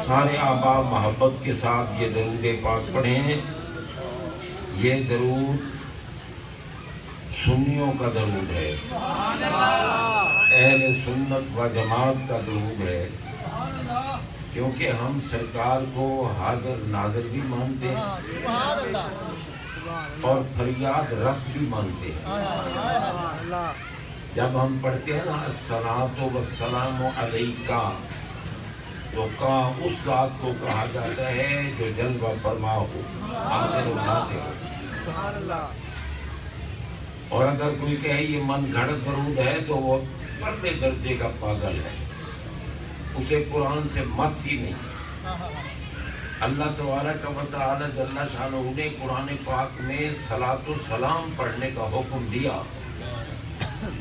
سارے احباب محبت کے ساتھ یہ درود پاک پڑھیں۔ یہ درود سنیوں کا درود ہے، اہل سنت و جماعت کا درود ہے، کیونکہ ہم سرکار کو حاضر ناظر بھی مانتے ہیں اور فریاد رس بھی مانتے ہیں۔ جب ہم پڑھتے ہیں نا الصلاۃ والسلام علیکہ، تو کہاں اس ذات کو کہا جاتا ہے جو جلوہ فرما ہو، حاضر و ناظر ہو۔ اور اگر کوئی کہے یہ من گھڑت درود ہے تو وہ پرلے درجے کا پاگل ہے، اسے قرآن سے مس ہی نہیں۔ اللہ تبارک و تعالی جل شانہ نے قرآن پاک میں صلاۃ و سلام پڑھنے کا حکم دیا،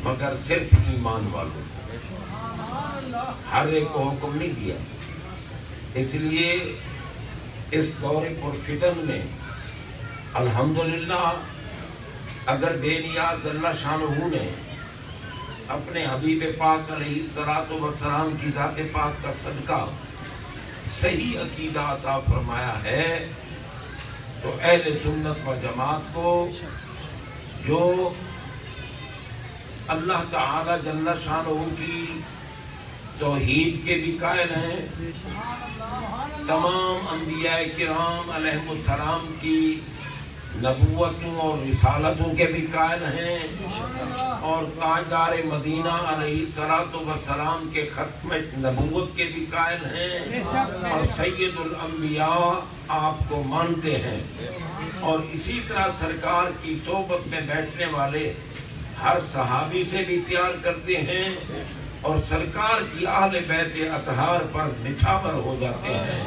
مگر صرف ایمان والوں کو، ہر ایک کو حکم نہیں دیا۔ اس لیے اس دور پرفتن میں الحمدللہ اگر بے نیاز اللہ شانہ نے اپنے حبیب پاک علیہ الصلوۃ والسلام کی ذات پاک کا صدقہ صحیح عقیدہ عطا فرمایا ہے، تو اہل سنت و جماعت کو جو اللہ تعالی جل شانہ کی توحید کے بھی قائل ہیں، تمام انبیاء کرام علیہ السلام کی نبوتوں اور رسالتوں کے بھی قائل ہیں، اور تاجدار مدینہ علیہ السلام کے ختم نبوت کے بھی قائل ہیں، اور سید الانبیاء آپ کو مانتے ہیں، اور اسی طرح سرکار کی صحبت میں بیٹھنے والے ہر صحابی سے بھی پیار کرتے ہیں، اور سرکار کی اہل بیت اطہار پر نچھاور ہو جاتے ہیں،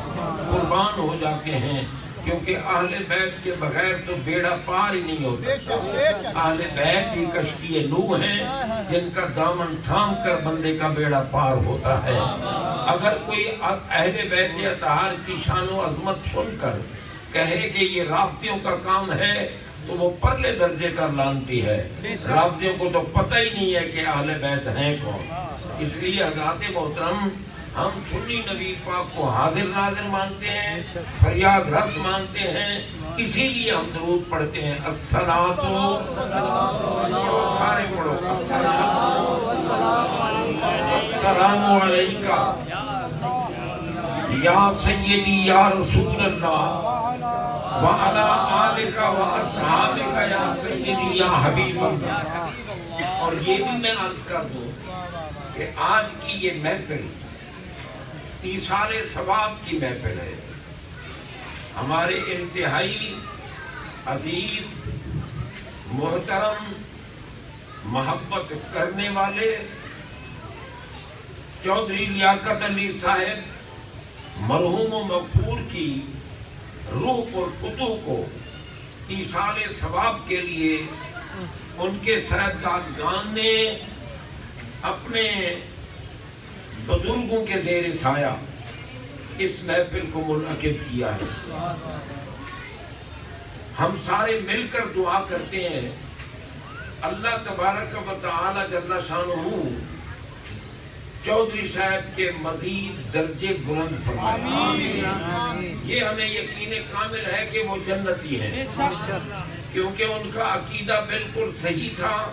قربان ہو جاتے ہیں، کیونکہ اہل بیت کے بغیر تو بیڑا پار ہی نہیں ہو سکتا۔ اہل بیت ہی کشتی نوح ہیں جن کا دامن تھام کر بندے کا بیڑا پار ہوتا ہے۔ اگر کوئی اہل بیت اطہار کی شان و عظمت سن کر کہے کہ یہ رافضیوں کا کام ہے تو وہ پرلے درجے کا لعنتی ہے۔ رافضیوں کو تو پتہ ہی نہیں ہے کہ اہل بیت ہیں کون۔ اس لیے حضرات محترم، ہم سنی نبی پاک کو حاضر ناظر مانتے ہیں، فریاد رس مانتے ہیں، اسی لیے ہم درود پڑھتے ہیں۔ الصلاۃ سارے پڑھو، السلام علیکہ یا سیدی یا رسول اللہ وعلی آلکہ واصحابکہ یا سیدی یا حبیب اللہ۔ اور یہ بھی میں عرض کر دوں کہ آج کی یہ محفل ایصال ثواب کی محفل ہے۔ ہمارے انتہائی عزیز، محترم، محبت کرنے والے چودھری لیاقت علی صاحب مرحوم و مغفور کی روح اور فتوح کو ایصال ثواب کے لیے ان کے صاحبزادگان نے اپنے بزرگوں کے زیر سایہ اس محفل کو منعقد کیا ہے۔ ہم سارے مل کر دعا کرتے ہیں اللہ تبارک و تعالی جل شانہ چودھری صاحب کے مزید درجے بلند فرمائے۔ یہ ہمیں یقین کامل ہے کہ وہ جنتی ہیں، کیونکہ ان کا عقیدہ بالکل صحیح تھا،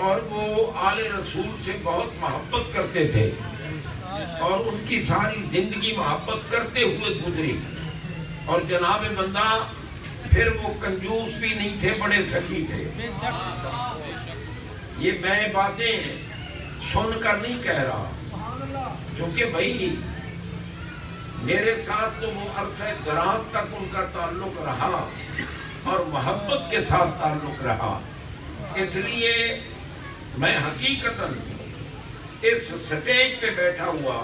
اور وہ آل رسول سے بہت محبت کرتے تھے، اور ان کی ساری زندگی محبت کرتے ہوئے گزری۔ اور جناب بندہ پھر وہ کنجوس بھی نہیں تھے، بڑے سخی تھے۔ یہ میں باتیں سن کر نہیں کہہ رہا، کیونکہ بھائی میرے ساتھ تو وہ عرصہ دراز تک ان کا تعلق رہا اور محبت کے ساتھ تعلق رہا، اس لیے میں حقیقتاً اس سٹیج پہ بیٹھا ہوا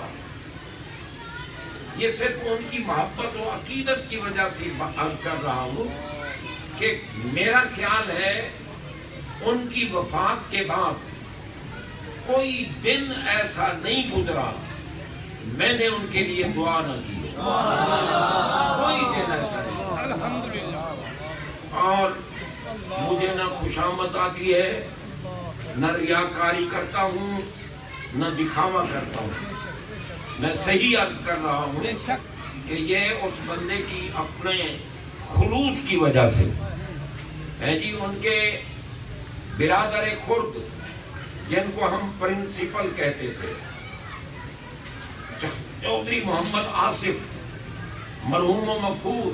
یہ صرف ان کی محبت و عقیدت کی وجہ سے عرض کر رہا ہوں کہ میرا خیال ہے ان کی وفات کے بعد کوئی دن ایسا نہیں گزرا میں نے ان کے لیے دعا نہ کی، کوئی دن ایسا نہیں۔ اور مجھے نہ خوشامد آتی ہے، نہ ریاکاری کرتا ہوں، نہ دکھاوا کرتا ہوں، میں صحیح عرض کر رہا ہوں کہ یہ اس بندے کی اپنے خلوص کی وجہ سے ہے جی. ان کے برادر خرد جن کو ہم پرنسپل کہتے تھے چودھری محمد آصف مرحوم و مغفور,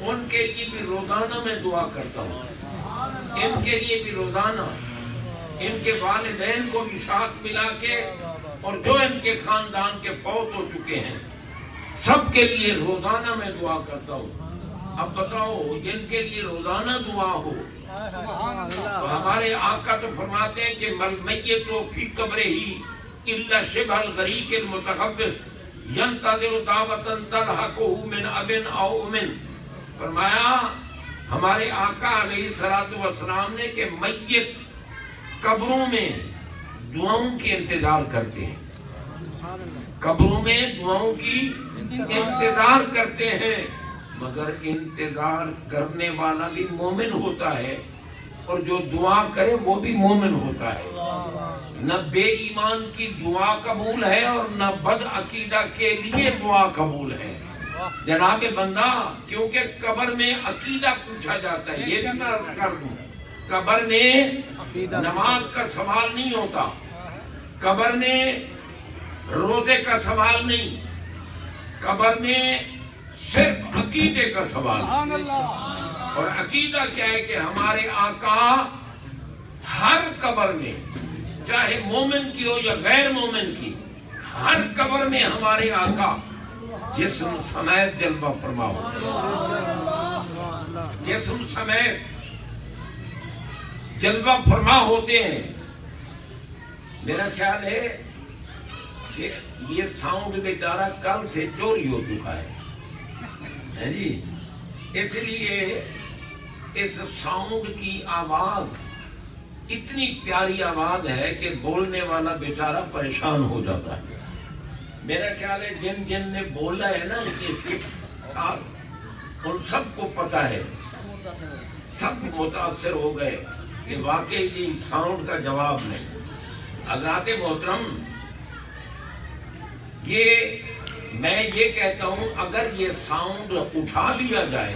ان کے لیے بھی روزانہ میں دعا کرتا ہوں. ان کے لیے بھی روزانہ, ان کے والدین کو بھی ساتھ ملا کے اور جو ان کے خاندان کے فوت ہو چکے ہیں سب کے لیے روزانہ میں دعا کرتا ہوں. اب بتاؤ جن کے لیے روزانہ دعا ہو تو ہمارے آقا تو فرماتے ہیں کہ مل میت فی قبرہ ہی الا شبہ الغریق المتخبص ینتظر دعوۃ تلحقہ من اب او ام. فرمایا ہمارے آقا علیہ الصلوۃ والسلام نے کہ میت قبروں میں دعاؤں کی انتظار کرتے ہیں, قبروں میں دعاؤں کی انتظار کرتے ہیں, مگر انتظار کرنے والا بھی مومن ہوتا ہے اور جو دعا کرے وہ بھی مومن ہوتا ہے. نہ بے ایمان کی دعا قبول ہے اور نہ بد عقیدہ کے لیے دعا قبول ہے. جناب بندہ, کیونکہ قبر میں عقیدہ پوچھا جاتا ہے. یہ بھی میں کر دوں, قبر میں نماز کا سوال نہیں ہوتا, قبر میں روزے کا سوال نہیں, قبر میں صرف عقیدے کا سوال. اور عقیدہ کیا ہے کہ ہمارے آقا ہر قبر میں, چاہے مومن کی ہو یا غیر مومن کی, ہر قبر میں ہمارے آقا جسم سمیت جلوہ فرما ہو, جسم سمیت جلوہ فرما ہوتے ہیں. میرا خیال ہے کہ یہ ساؤنڈ بیچارہ کل سے چوری ہو چکا ہے جی, اس لیے اس ساؤنڈ کی آواز اتنی پیاری آواز ہے کہ بولنے والا بیچارہ پریشان ہو جاتا ہے. میرا خیال ہے جن جن نے بولا ہے نا ان سب کو پتا ہے, سب متاثر ہو گئے کہ واقعی یہ ساؤنڈ کا جواب نہیں. حضرات محترم, میں یہ کہتا ہوں اگر یہ ساؤنڈ اٹھا لیا جائے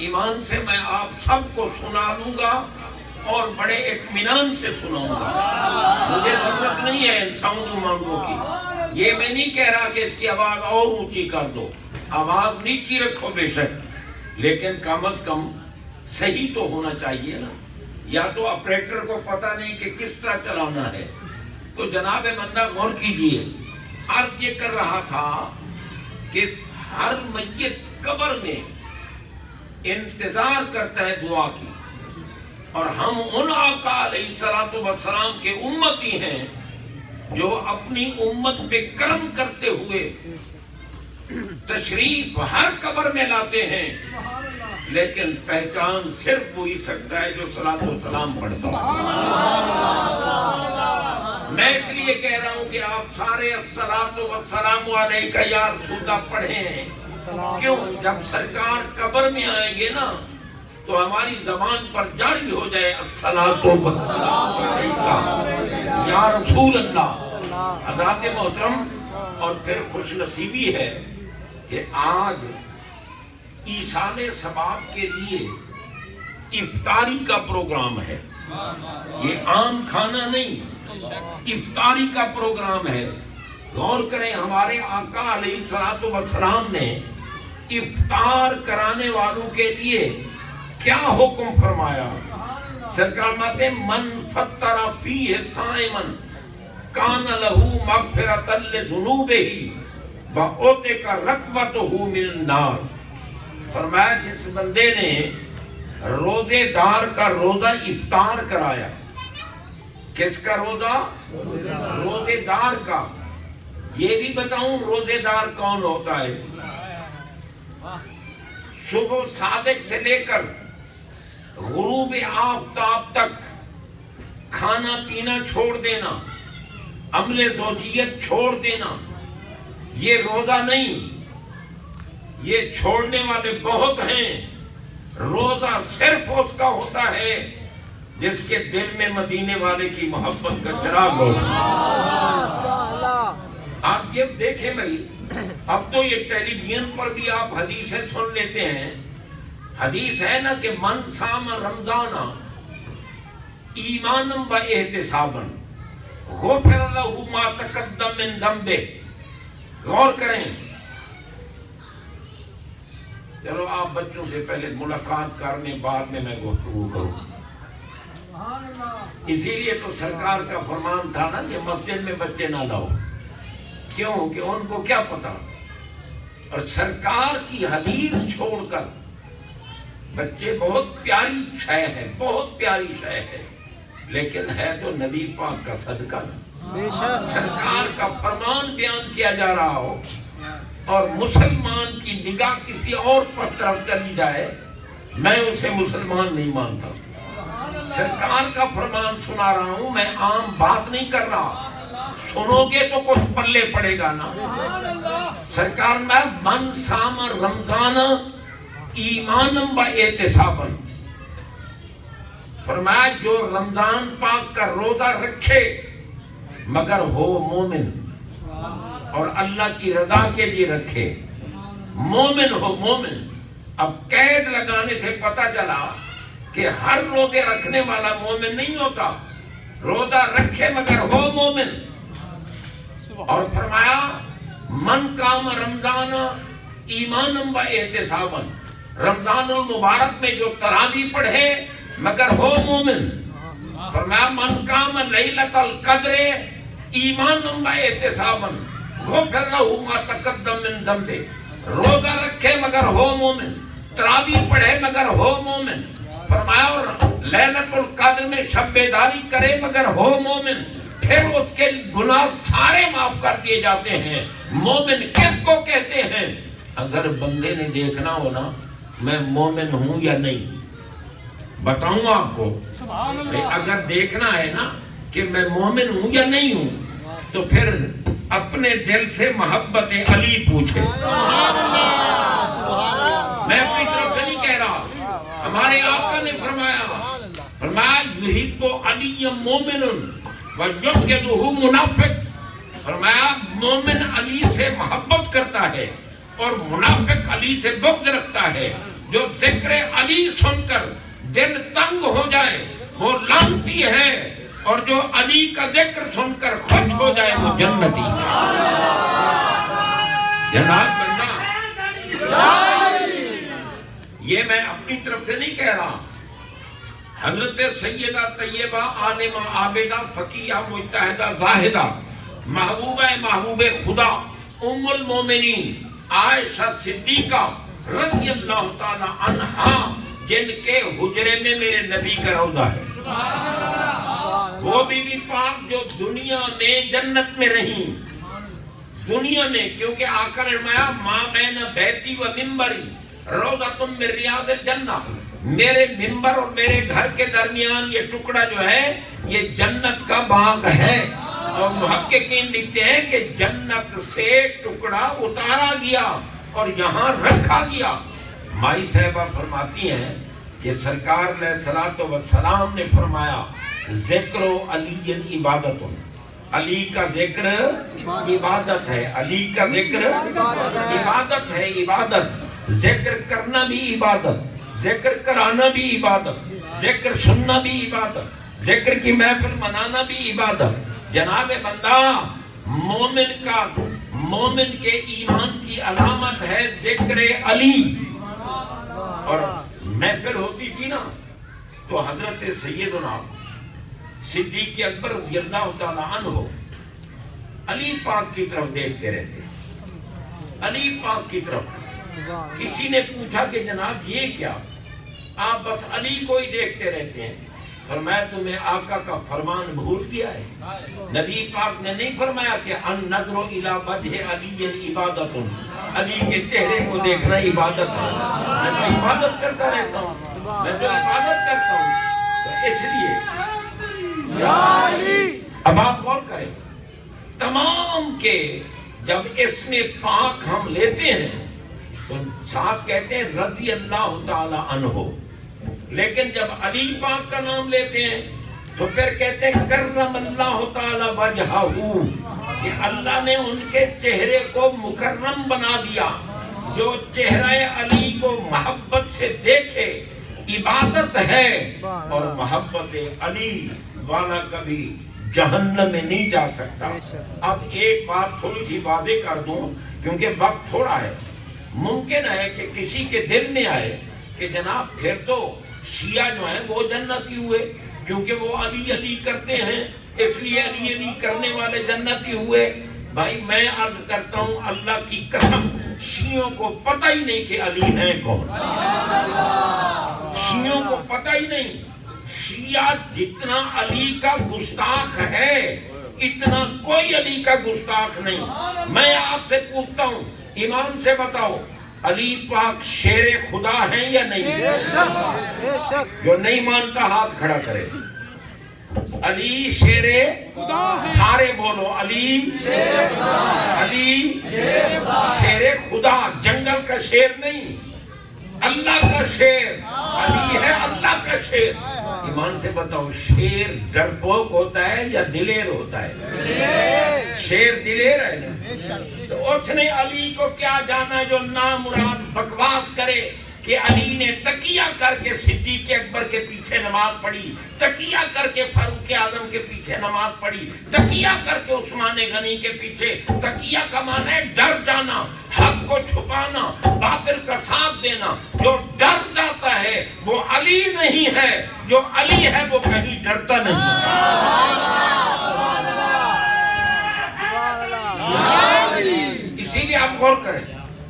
ایمان سے میں آپ سب کو سنا لوں گا اور بڑے اطمینان سے سناؤں گا. مجھے ضرورت نہیں ہے ان ساؤنڈ مانگوں کی. یہ میں نہیں کہہ رہا کہ اس کی آواز اور اونچی کر دو, آواز نیچی رکھو بے شک, لیکن کم از کم صحیح تو ہونا چاہیے نا. یا تو آپریٹر کو پتہ نہیں کہ کس طرح چلانا ہے. تو جناب بندہ غور کیجئے, عرض یہ کر رہا تھا کہ ہر میت قبر میں انتظار کرتا ہے دعا کی, اور ہم ان آقا علیہ الصلوۃ والسلام کے امتی ہیں جو اپنی امت پہ کرم کرتے ہوئے تشریف ہر قبر میں لاتے ہیں, لیکن پہچان صرف وہی سکتا ہے جو صلاۃ و سلام پڑھتا ہو. میں اس لیے کہہ رہا ہوں کہ آپ سارے الصلاۃ والسلام علیک یا رسول اللہ پڑھیں. کیوں؟ جب سرکار قبر میں آئیں گے نا تو ہماری زبان پر جاری ہو جائے الصلاۃ والسلام علیک یا رسول اللہ. حضرات محترم, اور پھر خوش نصیبی ہے کہ آج ایصال ثواب کے لیے افطاری کا پروگرام ہے. یہ عام کھانا نہیں, افطاری کا پروگرام ہے. غور کریں, ہمارے آقا علیہ الصلوۃ والسلام نے افطار کرانے والوں کے لیے کیا حکم فرمایا. سرکار فرماتے من فطر فیہ صائما کان لہ مغفرۃ لذنوبہ وعتق رقبتہ من النار. فرمایا جس بندے نے روزے دار کا روزہ افطار کرایا. کس کا روزہ؟ روزے دار کا. یہ بھی بتاؤں روزے دار کون ہوتا ہے؟ صبح صادق سے لے کر غروب آفتاب تک کھانا پینا چھوڑ دینا, عمل زوجیت چھوڑ دینا, یہ روزہ نہیں. یہ چھوڑنے والے بہت ہیں. روزہ صرف اس کا ہوتا ہے جس کے دل میں مدینے والے کی محبت کا چراغ ہو. آپ یہ دیکھیں بھائی، اب تو یہ ٹیلی ویژن پر بھی آپ حدیثیں سن لیتے ہیں. حدیث ہے نا کہ من صام رمضان ایمانا و احتسابا غفر لہ ما تقدم من ذنبہ. غور کریں. چلو آپ بچوں سے پہلے ملاقات کرنے بعد میں گفتگو کروں. اسی لیے تو سرکار کا فرمان تھا نا کہ مسجد میں بچے نہ لاؤ. کیوں کہ ان کو کیا پتا. اور سرکار کی حدیث چھوڑ کر بچے بہت پیاری شے ہے، بہت پیاری شے ہے، لیکن ہے تو نبی پاک کا صدقہ. سرکار کا فرمان بیان کیا جا رہا ہو اور مسلمان کی نگاہ کسی اور پر طرف چلی جائے، میں اسے مسلمان نہیں مانتا. سرکار کا فرمان سنا رہا ہوں، میں عام بات نہیں کر رہا. سنو گے تو کچھ پلے پڑے گا نا. سرکار میں من صام رمضان ایمانا و احتسابا، فرمایا جو رمضان پاک کا روزہ رکھے مگر ہو مومن، اور اللہ کی رضا کے لیے رکھے، مومن ہو مومن. اب قید لگانے سے پتا چلا کہ ہر روزے رکھنے والا مومن نہیں ہوتا. روزہ رکھے مگر ہو مومن. اور فرمایا من قام رمضان ایمانا و احتسابا، رمضان المبارک میں جو تراویح پڑھے مگر ہو مومن. فرمایا من قام لیلۃ القدر ایمانا و احتسابا غفر لہ ما تقدم من ذنبہ. روزہ رکھے مگر ہو مومن، تراویح پڑھے مگر ہو مومن. فرمایا اور لیلۃ القدر میں شب بیداری کرے مگر ہو مومن، پھر اس کے گناہ سارے معاف کر دیے جاتے ہیں. مومن کس کو کہتے ہیں؟ اگر بندے نے دیکھنا ہو نا میں مومن ہوں یا نہیں، بتاؤں آپ کو. اگر دیکھنا ہے نا کہ میں مومن ہوں یا نہیں ہوں تو پھر اپنے دل سے محبت علی پوچھے. میں اپنی طرف سے نہیں کہہ رہا، ہمارے آقا نے فرمایا یحب علی مومن ویبغضہ منافق. فرمایا مومن علی سے محبت کرتا ہے اور منافق علی سے بغض رکھتا ہے. جو ذکر علی سن کر دل تنگ ہو جائے وہ لعنتی ہے، اور جو علی کا ذکر سن کر خوش ہو جائے وہ جنتی ہے. جناب بندہ، یہ میں اپنی طرف سے نہیں کہہ رہا. حضرت سیدہ طیبہ عالمہ عابدہ فقیہ مجتہدہ زاہدہ محبوب خدا ام المومنین عائشہ صدیقہ رضی اللہ تعالی عنہا، جن کے حجرے میں میرے نبی کا روضہ ہے، وہ بی بی پاک جو دنیا میں جنت میں رہیں، دنیا میں، کیونکہ آقا نے فرمایا ما بین بیتی و منبری روضۃ من ریاض الجنہ. میرے منبر اور میرے گھر کے درمیان یہ ٹکڑا جو ہے یہ جنت کا باغ ہے. اور محققین لکھتے ہیں کہ جنت سے ٹکڑا اتارا گیا اور یہاں رکھا گیا. مائی صاحبہ فرماتی ہیں کہ سرکار علیہ الصلوۃ والسلام نے فرمایا ذکر علی عبادت، علی کا ذکر عبادت ہے، علی کا ذکر عبادت ہے. عبادت، ذکر کرنا بھی عبادت، ذکر کرانا بھی عبادت، ذکر سننا بھی عبادت، ذکر کی محفل منانا بھی عبادت. جناب بندہ، مومن کے ایمان کی علامت ہے ذکر علی. اور محفل ہوتی تھی نا تو حضرت سیدنا صدیق اکبر رضی اللہ تعالی عنہ علی پاک کی طرف دیکھتے رہتے. علی پاک کی طرف. کسی نے پوچھا کہ جناب یہ کیا، آپ بس علی کو ہی دیکھتے رہتے ہیں. فرمایا تمہیں آقا کا فرمان بھول گیا ہے. نبی پاک نے نہیں فرمایا کہ النظر الی وجہ علی عبادت، علی کے چہرے کو دیکھنا عبادت ہے. میں تو عبادت کرتا رہتا ہوں، میں تو عبادت کرتا ہوں. تو اس لیے اب آپ غور کریں، تمام کے جب اس میں پاک ہم لیتے ہیں تو ساتھ کہتے ہیں رضی اللہ تعالی عنہ، لیکن جب علی پاک کا نام لیتے ہیں تو پھر کہتے ہیں کرم اللہ تعالی وجہہ، کہ اللہ نے ان کے چہرے کو مکرم بنا دیا. جو چہرہ علی کو محبت سے دیکھے عبادت ہے, اور محبت علی والا کبھی جہنم میں نہیں جا سکتا. اب ایک بات تھوڑی سی واضح کر دوں کیونکہ وقت تھوڑا ہے. ممکن ہے کہ کسی کے دل میں آئے کہ جناب پھر تو شیعہ جو ہیں وہ جنتی ہوئے کیونکہ وہ علی علی کرتے ہیں, اس لیے علی علی کرنے والے جنتی ہوئے. بھائی میں عرض کرتا ہوں اللہ کی قسم شیعوں کو پتہ ہی نہیں کہ علی ہیں کون. شیعوں کو پتہ ہی نہیں. شیعہ جتنا علی کا گستاخ ہے اتنا کوئی علی کا گستاخ نہیں. میں آپ سے پوچھتا ہوں, ایمان سے بتاؤ علی پاک شیر خدا ہیں یا نہیں؟ جو نہیں مانتا ہاتھ کھڑا کرے. علی شیر خدا ہے. سارے بولو علی شیر خدا. علی شیر خدا, جنگل کا شیر نہیں, اللہ کا شیر. علی ہے اللہ کا شیر. ایمان سے بتاؤ شیر ڈرپوک ہوتا ہے یا دلیر ہوتا ہے؟ شیر دلیر ہے نا. تو اس نے علی کو کیا جانا جو نامراد بکواس کرے کہ علی نے تکیہ کر کے صدیق اکبر کے پیچھے نماز پڑھی, تکیہ کر کے فاروق اعظم کے پیچھے نماز پڑھی, تکیہ کر کے عثمان غنی کے پیچھے. تکیہ کا معنی ہے ڈر جانا, حق کو چھپانا, باطل کا ساتھ دینا. جو ڈر جاتا ہے وہ علی نہیں ہے, جو علی ہے وہ کہیں ڈرتا نہیں. اسی لیے آپ غور کریں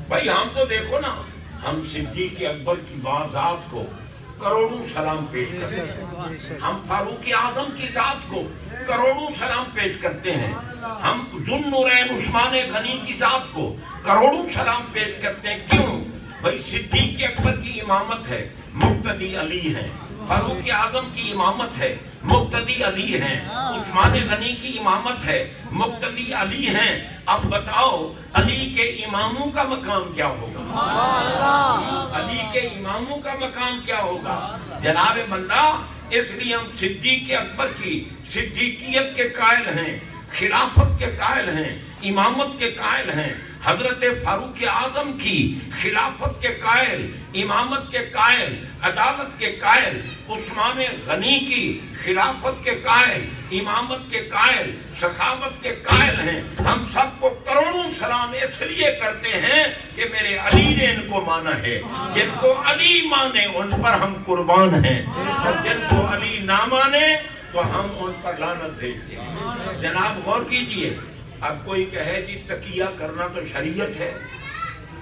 بھائی. ہم تو دیکھو نا, ہم صدیق اکبر کی ذات کو کروڑوں سلام پیش کرتے ہیں, ہم فاروق اعظم کی ذات کو کروڑوں سلام پیش کرتے ہیں, ہم ذو النورین عثمان غنی کی ذات کو کروڑوں سلام پیش کرتے ہیں. کیوں بھائی؟ صدیق اکبر کی امامت ہے, مقتدی علی ہیں. فاروق اعظم کی امامت ہے, مقتدی علی ہیں. عثمان غنی کی امامت ہے, مقتدی علی ہیں. اب بتاؤ علی کے اماموں کا مقام کیا ہوگا؟ علی کے اماموں کا مقام کیا ہوگا؟ جناب بندہ, اس لیے ہم صدیق اکبر کی صدیقیت کے قائل ہیں, خلافت کے قائل ہیں, امامت کے قائل ہیں. حضرت فاروق اعظم کی خلافت کے قائل, امامت کے قائل, عدالت کے قائل. عثمان غنی کی خلافت کے قائل, امامت کے قائل, سخاوت کے قائل ہیں. ہم سب کو کروڑوں سلام اس لیے کرتے ہیں کہ میرے علی نے ان کو مانا ہے. جن کو علی مانے ان پر ہم قربان ہیں, اور جن کو علی نہ مانے تو ہم ان پر لعنت بھیجتے ہیں. جناب غور کیجئے. اب کوئی کہے جی تکیہ کرنا تو شریعت ہے.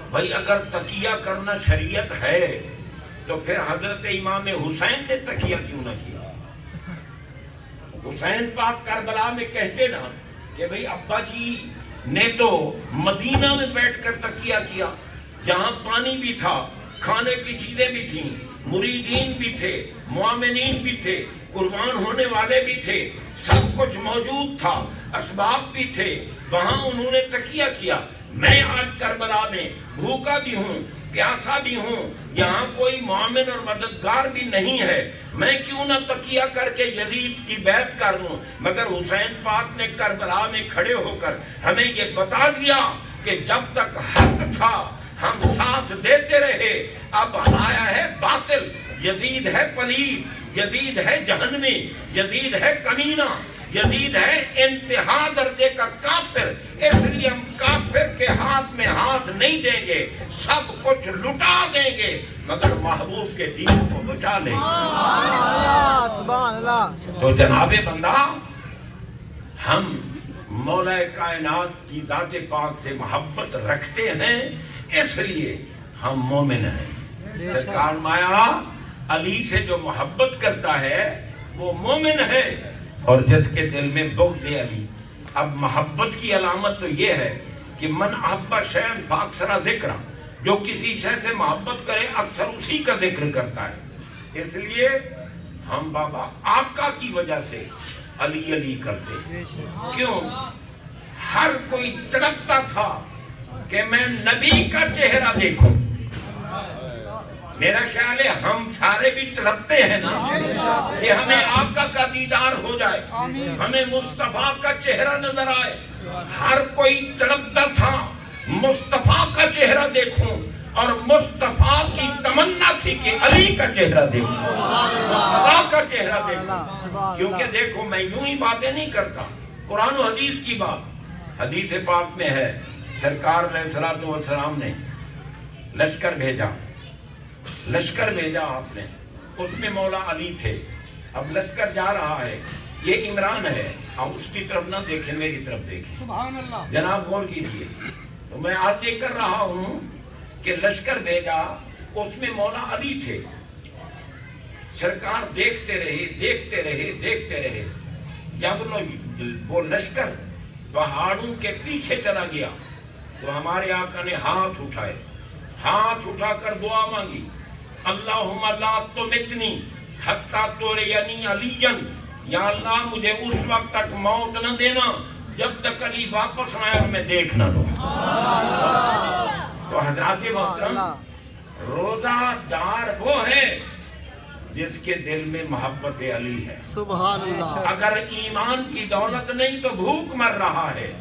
بھائی اگر تکیہ کرنا شریعت ہے تو پھر حضرت امام حسین نے تکیہ کیوں نہ کیا؟ حسین پاک کربلا میں کہتے نا کہ بھئی ابا جی نے تو مدینہ میں بیٹھ کر تکیہ کیا, جہاں پانی بھی تھا, کھانے کی چیزیں بھی تھیں, مریدین بھی تھے, مومنین بھی تھے, قربان ہونے والے بھی تھے, سب کچھ موجود تھا, اسباب بھی تھے, وہاں انہوں نے تکیہ کیا. میں آج کربلا میں بھوکا بھی ہوں, پیاسا بھی ہوں, یہاں کوئی مومن اور مددگار بھی نہیں ہے, میں کیوں نہ تکیہ کر کے یزید کی بیعت کر لوں؟ مگر حسین پاک نے کربلا میں کھڑے ہو کر ہمیں یہ بتا دیا کہ جب تک حق تھا ہم ساتھ دیتے رہے, اب آیا ہے باطل, یزید ہے پلید, یزید ہے جہنمی, یزید ہے کمینہ, یزید ہے انتہا درجے کا کافر. اس لیے ہم کافر کے ہاتھ میں ہاتھ نہیں دیں گے, سب کچھ لٹا دیں گے مگر محبوب کے دین کو بچا لیں گے. سبحان اللہ. تو جناب بندہ, ہم مولا کائنات کی ذات پاک سے محبت رکھتے ہیں, اس لیے ہم مومن ہیں. سرکار مایا علی سے جو محبت کرتا ہے وہ مومن ہے, اور جس کے دل میں بغض علی. اب محبت کی علامت تو یہ ہے کہ من احب شیئا فاکثر ذکر, جو کسی شے سے محبت کرے اکثر اسی کا ذکر کرتا ہے. اس لیے ہم بابا آقا کی وجہ سے علی علی کرتے. کیوں؟ ہر کوئی تڑپتا تھا کہ میں نبی کا چہرہ دیکھوں. میرا خیال ہے ہم سارے بھی تڑپتے ہیں نا کہ ہمیں آقا کا دیدار ہو جائے, ہمیں مصطفیٰ کا چہرہ نظر آئے. ہر کوئی تڑپتا تھا مصطفیٰ کا چہرہ دیکھوں، اور مصطفیٰ کی تمنا تھی کہ علی کا چہرہ دیکھوں، خدا کا چہرہ دیکھوں۔ کیونکہ دیکھو میں یوں ہی باتیں نہیں کرتا، قرآن و حدیث کی بات، حدیث پاک میں ہے سرکار علیہ السلام نے لشکر بھیجا آپ نے، اس میں مولا علی تھے۔ اب لشکر جا رہا ہے، یہ عمران ہے، اب اس کی طرف نہ دیکھیں، میری طرف دیکھیں، سبحان اللہ جناب غور کیجئے۔ تو میں آج یہ کر رہا ہوں کہ لشکر بھیجا، اس میں مولا علی تھے۔ سرکار دیکھتے رہے، جب وہ لشکر پہاڑوں کے پیچھے چلا گیا تو ہمارے آقا نے ہاتھ اٹھا کر دعا مانگی، اللہم لا تمتنی حتی ترینی علیًا، یا اللہ مجھے اس وقت تک موت نہ دینا جب تک علی واپس آئے اور میں دیکھ نہ لوں۔ تو حضرات محترم، روزہ دار وہ ہے جس کے دل میں محبت علی ہے، سبحان اللہ۔ اگر ایمان کی دولت نہیں تو بھوک مر رہا ہے،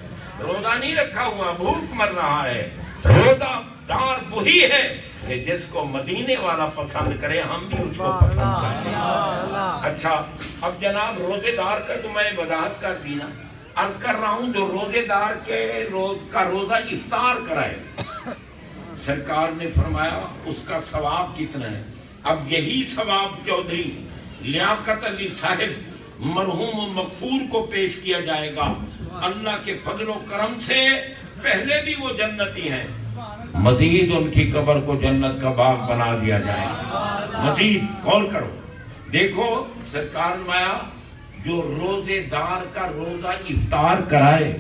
روزہ نہیں رکھا ہوا بھوک مر رہا ہے۔ روزہ دار وہی ہے کہ جس کو مدینے والا پسند کرے، ہم بھی اس کو پسند کریں۔ اچھا، اب جناب روزے دار کا تو میں وضاحت کر دی نا، عرض کر رہا ہوں جو روزے دار کے کا روزہ افطار کرائے، سرکار نے فرمایا اس کا ثواب کتنا ہے۔ اب یہی ثواب چودھری لیاقت علی صاحب مرحوم مغفور کو پیش کیا جائے گا۔ اللہ کے فضل و کرم سے پہلے بھی وہ جنتی ہیں، مزید ان کی قبر کو جنت کا باغ بنا دیا جائے گا۔ مزید غور کرو، دیکھو سرکار مایا جو روزے دار کا روزہ افطار کرائے،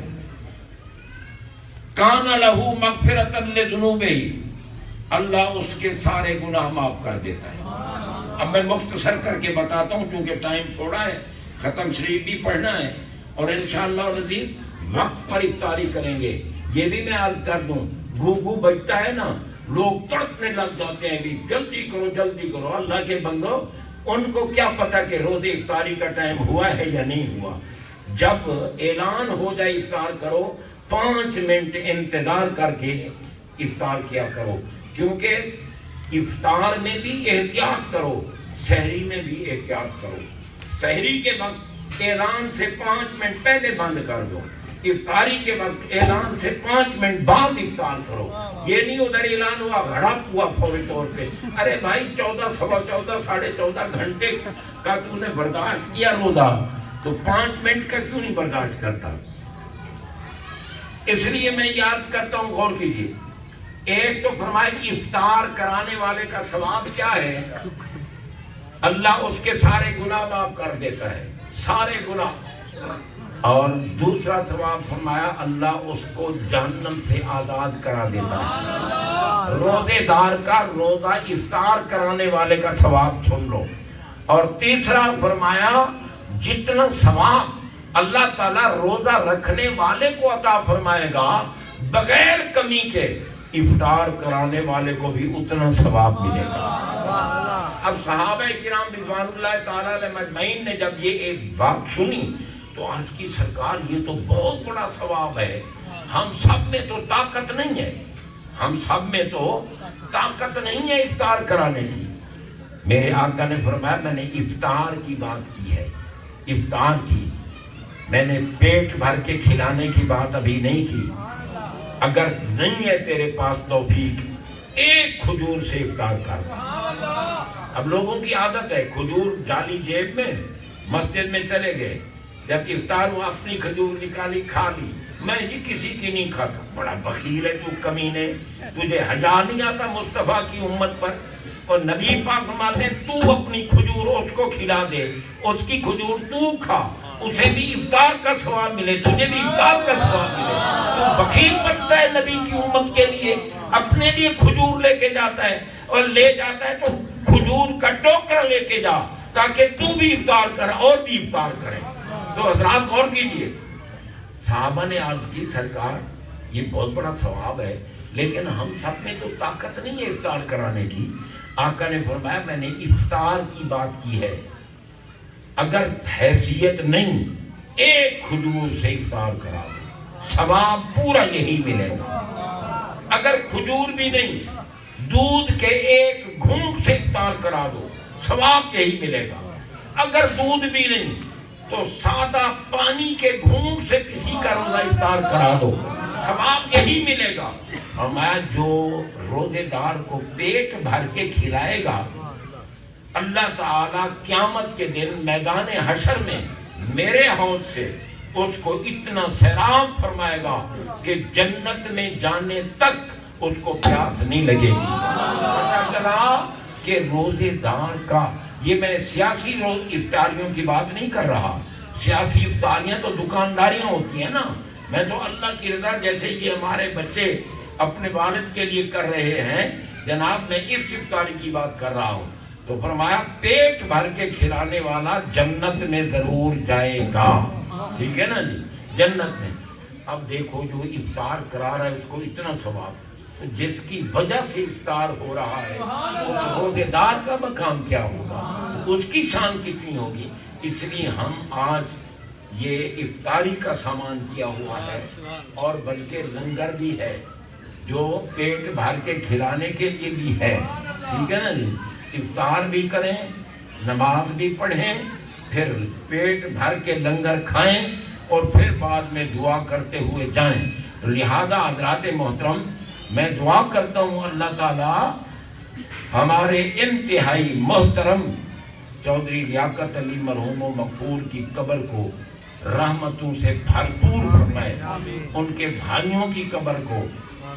کان لہو مغفرۃ لذنوبہ، اللہ اس کے سارے گناہ معاف کر دیتا ہے۔ اب میں مختصر کر کے بتاتا ہوں کیونکہ ٹائم تھوڑا ہے، ختم شریف بھی پڑھنا ہے اور انشاءاللہ العزیز وقت پر افطاری کریں گے۔ یہ بھی میں عرض کر دوں، گھو بجتا ہے نا، لوگ تڑپنے لگ جاتے ہیں بھی جلدی کرو۔ اللہ کے بندو، ان کو کیا پتا کہ روزے افطاری کا ٹائم ہوا ہے یا نہیں ہوا۔ جب اعلان ہو جائے افطار کرو، 5 منٹ انتظار کر کے افطار کیا کرو، کیونکہ افطار میں بھی احتیاط کرو، سحری میں بھی احتیاط کرو۔ سحری کے وقت اعلان سے 5 منٹ پہلے بند کر دو، افطاری کے وقت اعلان سے 5 منٹ بعد افطار کرو۔ یہ نہیں ادھر اعلان ہوا ہڑپ ہوا فوری طور پہ، ارے بھائی 14 سوا 14 ساڑھے 14 گھنٹے کا تو نے برداشت کیا روزہ، تو 5 منٹ کا کیوں نہیں برداشت کرتا؟ اس لیے میں یاد کرتا ہوں، غور کیجیے۔ ایک تو فرمائے کہ افطار کرانے والے کا ثواب کیا ہے؟ اللہ اس کے سارے گناہ معاف کر دیتا ہے، سارے گناہ۔ اور دوسرا ثواب فرمایا اللہ اس کو جہنم سے آزاد کرا دیتا ہے۔ روزے دار کا روزہ افطار کرانے والے کا ثواب سن لو۔ اور تیسرا فرمایا جتنا ثواب اللہ تعالیٰ روزہ رکھنے والے کو عطا فرمائے گا بغیر کمی کے، افطار کرانے والے کو بھی اتنا ثواب ملے گا۔ اب صحابہ کرام رضوان اللہ تعالیٰ علیہ مجمعین نے جب یہ ایک بات سنی تو آج کی سرکار یہ تو بہت بڑا ثواب ہے، ہم سب میں تو طاقت نہیں ہے، افطار کرانے کی۔ میرے آقا نے فرمایا میں نے افطار کی بات کی ہے، افطار کی، میں نے پیٹ بھر کے کھلانے کی بات ابھی نہیں کی۔ اگر نہیں ہے تیرے پاس توفیق، ایک کھجور سے افطار کر۔ اب لوگوں کی عادت ہے کھجور ڈالی جیب میں، مسجد میں چلے گئے، جب افطار ہوا اپنی کھجور نکالی کھا لی، میں جی کسی کی نہیں کھاتا۔ بڑا بخیل ہے تو کمینے، تجھے حیا نہیں آتا مصطفیٰ کی امت پر؟ اور نبی پاک فرماتے ہیں تو اپنی کھجور اس کو کھلا دے، اس کی کھجور تو کھا، اسے بھی افطار کا ثواب ملے، تجھے بھی افطار کا ثواب ملے۔ تو بخیل بنتا ہے نبی کی امت کے لیے، اپنے لیے کھجور لے کے جاتا ہے، اور لے جاتا ہے تو کھجور کا ٹوکرا لے کے جا تاکہ تو بھی افطار کر اور بھی افطار کرے۔ تو حضرات غور کیجئے، صحابہ نے عرض کی سرکار یہ بہت بڑا ثواب ہے لیکن ہم سب میں تو طاقت نہیں ہے افطار کرانے کی۔ آقا نے فرمایا میں نے افطار کی بات کی ہے، اگر حیثیت نہیں ایک کھجور سے افطار کرا دو۔ ثواب پورا یہی ملے گا۔ اگر کھجور بھی نہیں، دودھ کے ایک گھونٹ سے افطار کرا دو، ثواب یہی ملے گا۔ اگر دودھ بھی نہیں تو سادہ پانی کے گھونٹ سے کسی کا روزہ افطار کرا دو، ثواب یہی ملے گا۔ اور میں جو روزے دار کو پیٹ بھر کے کھلائے گا، اللہ تعالیٰ قیامت کے دن میدان حشر میں میرے حوض سے اس کو اتنا سیراب فرمائے گا کہ جنت میں جانے تک اس کو پیاس نہیں لگے گی۔ پتہ چلا کہ روزے دار کا، یہ میں سیاسی افطاریوں کی بات نہیں کر رہا، سیاسی افطاریاں تو دکانداریاں ہوتی ہیں نا، میں تو اللہ کی رضا، جیسے یہ ہمارے بچے اپنے والد کے لیے کر رہے ہیں جناب، میں اس افطاری کی بات کر رہا ہوں۔ تو فرمایا پیٹ بھر کے کھلانے والا جنت میں ضرور جائے گا، ٹھیک ہے نا جی، جنت میں۔ اب دیکھو جو افطار کرا رہا ہے اس کو اتنا ثواب، تو جس کی وجہ سے افطار ہو رہا ہے اس روزے دار کا مقام کیا ہوگا، اس کی شان کتنی ہوگی۔ اس لیے ہم آج یہ افطاری کا سامان کیا ہوا ہے، اور بلکہ لنگر بھی ہے جو پیٹ بھر کے کھلانے کے لیے بھی ہے، ٹھیک ہے نا جی۔ افطار بھی کریں، نماز بھی پڑھیں، پھر پیٹ بھر کے لنگر کھائیں، اور پھر بعد میں دعا کرتے ہوئے جائیں۔ لہذا حضرات محترم، میں دعا کرتا ہوں اللہ تعالیٰ ہمارے انتہائی محترم چودھری لیاقت علی مرحوم و مغفور کی قبر کو رحمتوں سے بھرپور فرمائے، ان کے بھائیوں کی قبر کو،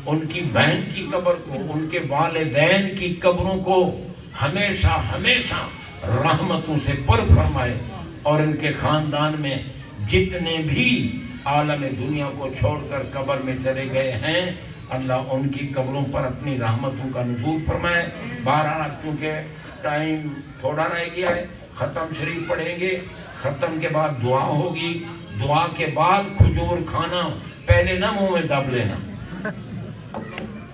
ان کی بہن کی قبر کو، ان کے والدین کی قبروں کو ہمیشہ ہمیشہ رحمتوں سے پر فرمائے، اور ان کے خاندان میں جتنے بھی عالم دنیا کو چھوڑ کر قبر میں چلے گئے ہیں، اللہ ان کی قبروں پر اپنی رحمتوں کا نزول فرمائے۔ بہرحال کیونکہ ٹائم تھوڑا رہ گیا ہے، ختم شریف پڑھیں گے، ختم کے بعد دعا ہوگی، دعا کے بعد کھجور کھانا، پہلے نہ منہ میں دب لینا۔